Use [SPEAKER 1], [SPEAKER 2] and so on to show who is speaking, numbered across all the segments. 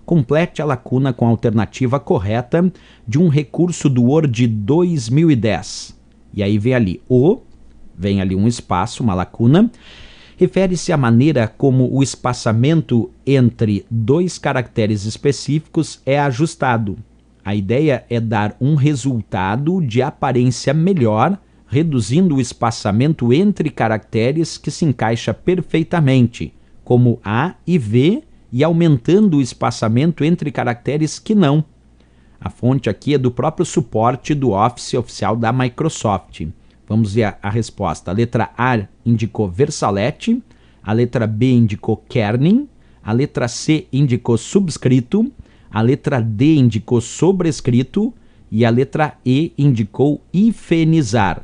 [SPEAKER 1] Complete a lacuna com a alternativa correta de um recurso do Word 2010. E aí vem ali vem ali um espaço, uma lacuna. Refere-se à maneira como o espaçamento entre dois caracteres específicos é ajustado. A ideia é dar um resultado de aparência melhor, reduzindo o espaçamento entre caracteres que se encaixa perfeitamente, como A e V, e aumentando o espaçamento entre caracteres que não. A fonte aqui é do próprio suporte do Office oficial da Microsoft. Vamos ver a resposta. A letra A indicou Versalete, a letra B indicou kerning, a letra C indicou subscrito, a letra D indicou sobrescrito e a letra E indicou hifenizar.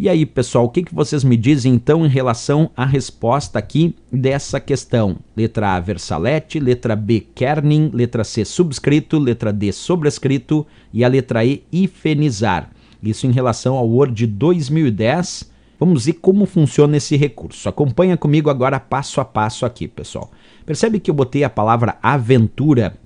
[SPEAKER 1] E aí, pessoal, o que vocês me dizem então em relação à resposta aqui dessa questão? Letra A, Versalete, letra B, kerning, letra C, subscrito, letra D, sobrescrito e a letra E, hifenizar. Isso em relação ao Word 2010. Vamos ver como funciona esse recurso. Acompanha comigo agora passo a passo aqui, pessoal. Percebe que eu botei a palavra aventura,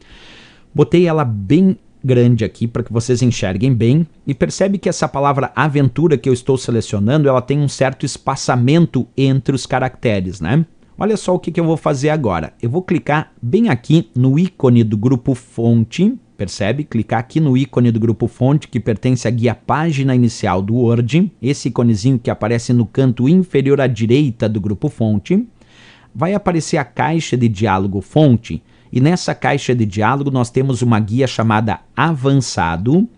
[SPEAKER 1] botei ela bem grande aqui para que vocês enxerguem bem, e percebe que essa palavra aventura que eu estou selecionando, ela tem um certo espaçamento entre os caracteres, né? Olha só o que eu vou fazer agora. Eu vou clicar bem aqui no ícone do grupo fonte, percebe? Clicar aqui no ícone do grupo fonte que pertence à guia página inicial do Word, esse iconezinho que aparece no canto inferior à direita do grupo fonte. Vai aparecer a caixa de diálogo fonte, e nessa caixa de diálogo nós temos uma guia chamada avançado,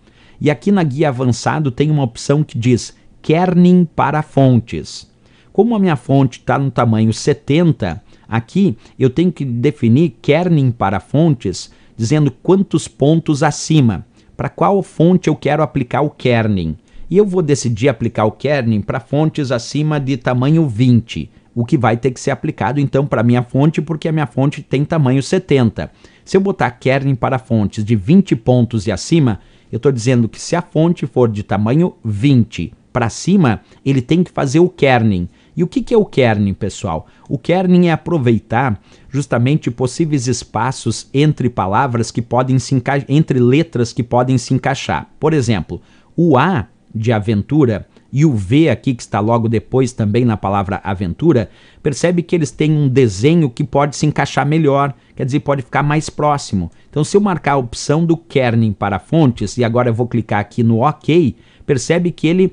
[SPEAKER 1] e aqui na guia avançado tem uma opção que diz kerning para fontes. Como a minha fonte está no tamanho 70, aqui eu tenho que definir kerning para fontes, dizendo quantos pontos acima, para qual fonte eu quero aplicar o kerning. E eu vou decidir aplicar o kerning para fontes acima de tamanho 20, o que vai ter que ser aplicado então para a minha fonte, porque a minha fonte tem tamanho 70. Se eu botar kerning para fontes de 20 pontos e acima, eu estou dizendo que se a fonte for de tamanho 20 para cima, ele tem que fazer o kerning. E o que é o kerning, pessoal? O kerning é aproveitar justamente possíveis espaços entre palavras que podem se encaixar, entre letras que podem se encaixar. Por exemplo, o A de aventura e o V aqui, que está logo depois também na palavra aventura, percebe que eles têm um desenho que pode se encaixar melhor, quer dizer, pode ficar mais próximo. Então, se eu marcar a opção do kerning para fontes, e agora eu vou clicar aqui no OK, percebe que ele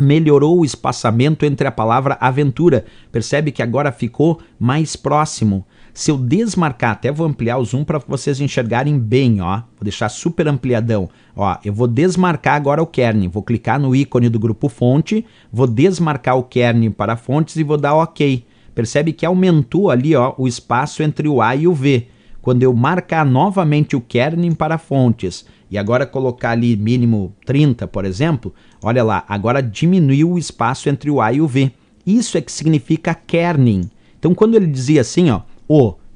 [SPEAKER 1] melhorou o espaçamento entre a palavra aventura. Percebe que agora ficou mais próximo. Se eu desmarcar, até vou ampliar o zoom para vocês enxergarem bem, ó. Vou deixar super ampliadão. Ó, eu vou desmarcar agora o kerning. Vou clicar no ícone do grupo fonte, vou desmarcar o kerning para fontes e vou dar OK. Percebe que aumentou ali, ó, o espaço entre o A e o V. Quando eu marcar novamente o kerning para fontes e agora colocar ali mínimo 30, por exemplo, olha lá, agora diminuiu o espaço entre o A e o V. Isso é que significa kerning. Então, quando ele dizia assim, ó,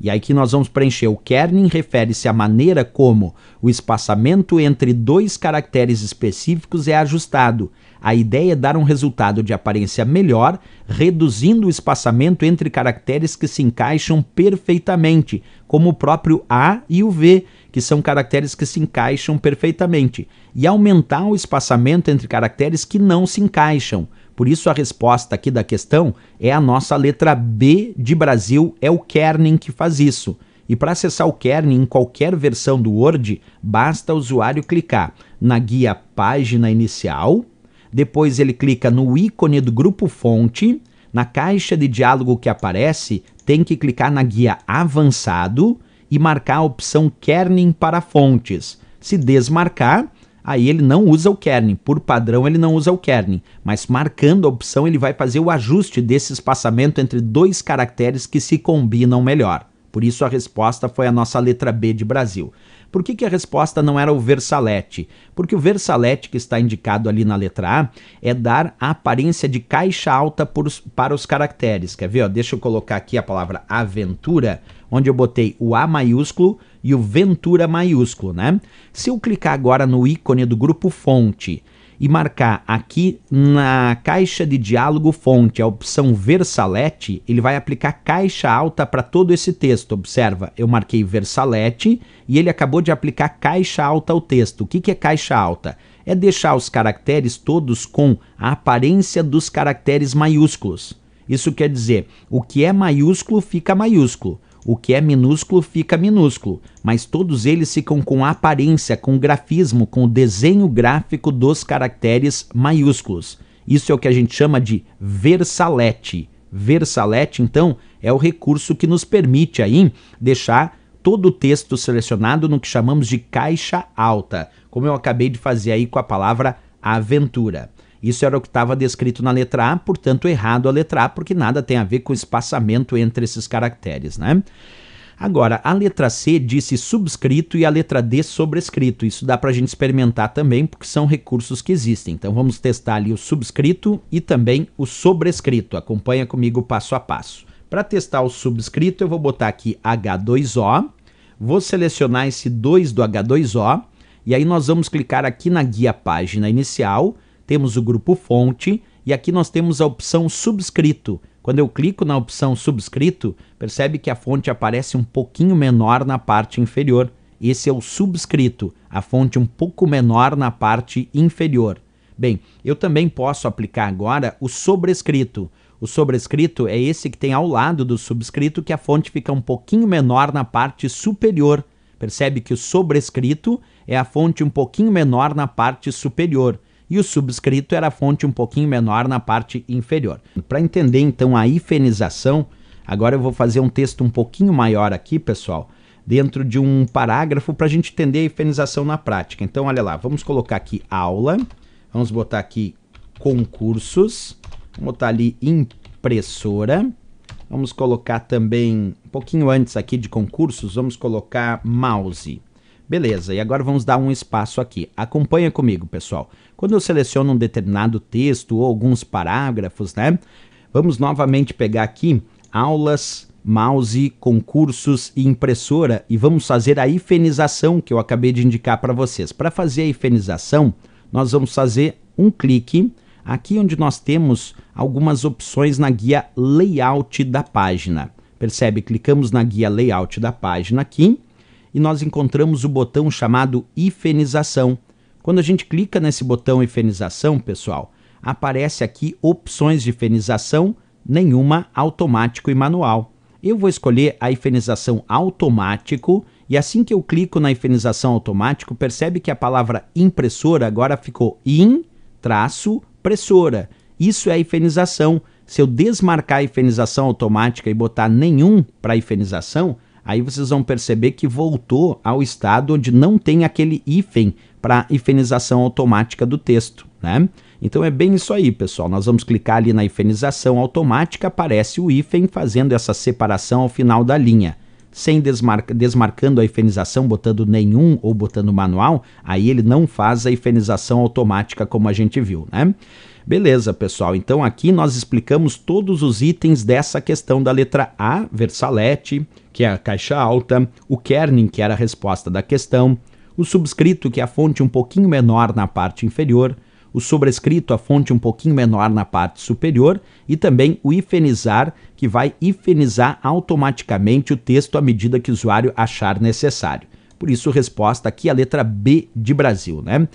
[SPEAKER 1] e aí que nós vamos preencher, o kerning refere-se à maneira como o espaçamento entre dois caracteres específicos é ajustado. A ideia é dar um resultado de aparência melhor, reduzindo o espaçamento entre caracteres que se encaixam perfeitamente, como o próprio A e o V, que são caracteres que se encaixam perfeitamente, e aumentar o espaçamento entre caracteres que não se encaixam. Por isso a resposta aqui da questão é a nossa letra B de Brasil, é o kerning que faz isso. E para acessar o kerning em qualquer versão do Word, basta o usuário clicar na guia página inicial, depois ele clica no ícone do grupo fonte, na caixa de diálogo que aparece, tem que clicar na guia avançado e marcar a opção kerning para fontes. Se desmarcar, aí ele não usa o kerning, por padrão ele não usa o kerning, mas marcando a opção ele vai fazer o ajuste desse espaçamento entre dois caracteres que se combinam melhor. Por isso a resposta foi a nossa letra B de Brasil. Por que a resposta não era o Versalete? Porque o Versalete que está indicado ali na letra A é dar a aparência de caixa alta para os caracteres. Quer ver? Ó, deixa eu colocar aqui a palavra aventura, onde eu botei o A maiúsculo e o Ventura maiúsculo, né? Se eu clicar agora no ícone do grupo fonte e marcar aqui na caixa de diálogo fonte a opção Versalete, ele vai aplicar caixa alta para todo esse texto. Observa, eu marquei Versalete e ele acabou de aplicar caixa alta ao texto. O que é caixa alta? É deixar os caracteres todos com a aparência dos caracteres maiúsculos. Isso quer dizer, o que é maiúsculo fica maiúsculo. O que é minúsculo fica minúsculo, mas todos eles ficam com a aparência, com o grafismo, com o desenho gráfico dos caracteres maiúsculos. Isso é o que a gente chama de Versalete. Versalete, então, é o recurso que nos permite aí deixar todo o texto selecionado no que chamamos de caixa alta, como eu acabei de fazer aí com a palavra aventura. Isso era o que estava descrito na letra A, portanto errado a letra A, porque nada tem a ver com espaçamento entre esses caracteres, né? Agora, a letra C disse subscrito e a letra D sobrescrito. Isso dá para a gente experimentar também, porque são recursos que existem. Então vamos testar ali o subscrito e também o sobrescrito. Acompanha comigo passo a passo. Para testar o subscrito, eu vou botar aqui H2O, vou selecionar esse 2 do H2O, e aí nós vamos clicar aqui na guia página inicial, temos o grupo fonte e aqui nós temos a opção subscrito. Quando eu clico na opção subscrito, percebe que a fonte aparece um pouquinho menor na parte inferior. Esse é o subscrito, a fonte um pouco menor na parte inferior. Bem, eu também posso aplicar agora o sobrescrito. O sobrescrito é esse que tem ao lado do subscrito, que a fonte fica um pouquinho menor na parte superior. Percebe que o sobrescrito é a fonte um pouquinho menor na parte superior. E o subscrito era a fonte um pouquinho menor na parte inferior. Para entender então a hifenização, agora eu vou fazer um texto um pouquinho maior aqui, pessoal, dentro de um parágrafo para a gente entender a hifenização na prática. Então, olha lá, vamos colocar aqui aula, vamos botar aqui concursos, vamos botar ali impressora, vamos colocar também, um pouquinho antes aqui de concursos, vamos colocar mouse. Beleza, e agora vamos dar um espaço aqui. Acompanha comigo, pessoal. Quando eu seleciono um determinado texto ou alguns parágrafos, né? Vamos novamente pegar aqui aulas, mouse, concursos e impressora e vamos fazer a hifenização que eu acabei de indicar para vocês. Para fazer a hifenização, nós vamos fazer um clique aqui onde nós temos algumas opções na guia layout da página. Percebe? Clicamos na guia layout da página aqui e nós encontramos o botão chamado hifenização. Quando a gente clica nesse botão hifenização, pessoal, aparece aqui opções de hifenização, nenhuma, automático e manual. Eu vou escolher a hifenização automático e assim que eu clico na hifenização automático, percebe que a palavra impressora agora ficou in-pressora. Isso é a hifenização. Se eu desmarcar a hifenização automática e botar nenhum para hifenização, aí vocês vão perceber que voltou ao estado onde não tem aquele hífen para hifenização automática do texto, né? Então é bem isso aí, pessoal. Nós vamos clicar ali na hifenização automática, aparece o hífen fazendo essa separação ao final da linha. Sem desmarcando a hifenização, botando nenhum ou botando manual, aí ele não faz a hifenização automática como a gente viu, né? Beleza, pessoal. Então aqui nós explicamos todos os itens dessa questão da letra A, Versalete, que é a caixa alta, o kerning, que era a resposta da questão, o subscrito, que é a fonte um pouquinho menor na parte inferior, o sobrescrito, a fonte um pouquinho menor na parte superior, e também o hifenizar, que vai hifenizar automaticamente o texto à medida que o usuário achar necessário. Por isso, resposta aqui a letra B de Brasil, né?